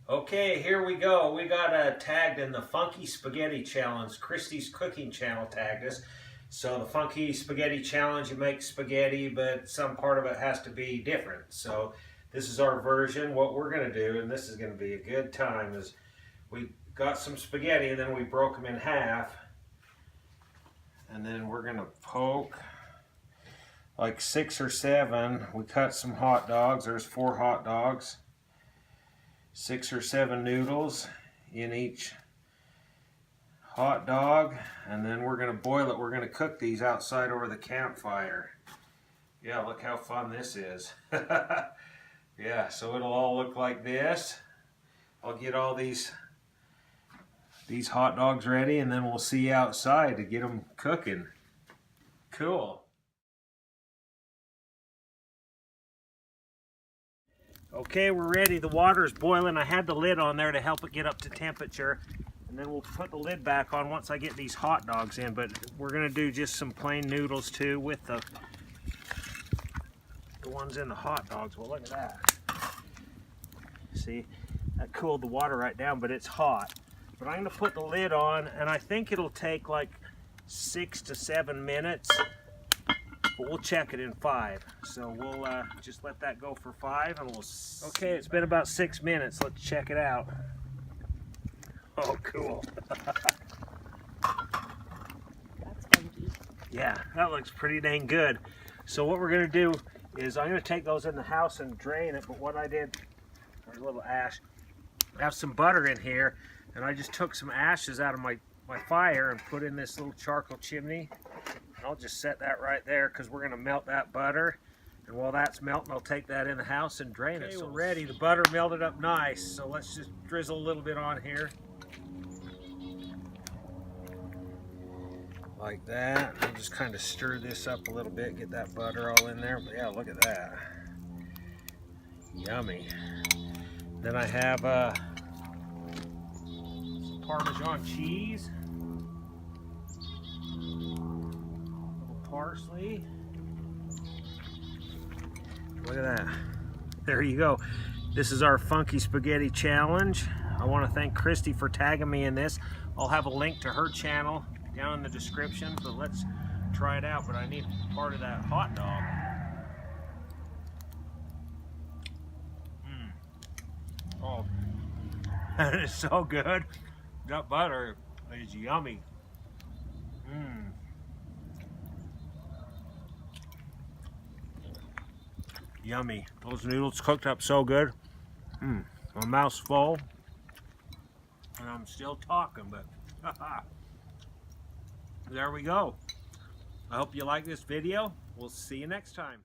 Okay, here we go. We got tagged in the Funky Spaghetti Challenge. Christy's cooking channel tagged us. So the Funky Spaghetti Challenge, you make spaghetti, but some part of it has to be different. So this is our version. What we're going to do, and this is going to be a good time, is we got some spaghetti and then we broke them in half. And then we're going to poke like 6 or 7. We cut some hot dogs. There's 4 hot dogs. 6 or 7 noodles in each hot dog, and then we're going to boil it. We're going to cook these outside over the campfire. Yeah, look how fun this is. Yeah, so it'll all look like this. I'll get all these hot dogs ready, and then we'll see you outside to get them cooking. Cool. Okay, we're ready. The water is boiling. I had the lid on there to help it get up to temperature. And then we'll put the lid back on once I get these hot dogs in. But we're going to do just some plain noodles too with the ones in the hot dogs. Well, look at that. See, that cooled the water right down, but it's hot. But I'm going to put the lid on, and I think it'll take like 6 to 7 minutes. But we'll check it in 5. So we'll just let that go for 5 and we'll... Okay, it's been about 6 minutes. Let's check it out. Oh, cool. That's funky. Yeah, that looks pretty dang good. So what we're going to do is I'm going to take those in the house and drain it. But what I did, there's a little ash. I have some butter in here, and I just took some ashes out of my fire and put in this little charcoal chimney. I'll just set that right there because we're going to melt that butter. And while that's melting, I'll take that in the house and drain it. Okay, we're ready. The butter melted up nice. So let's just drizzle a little bit on here. Like that. I'll just kind of stir this up a little bit, get that butter all in there. But yeah, look at that. Yummy. Then I have some Parmesan cheese. Parsley. Look at that. There you go. This is our Funky Spaghetti Challenge. I want to thank Christy for tagging me in this. I'll have a link to her channel down in the description, but let's try it out. But I need part of that hot dog. Oh, that is so good. That butter is yummy. Yummy. Those noodles cooked up so good. My mouth's full. And I'm still talking, but there we go. I hope you like this video. We'll see you next time.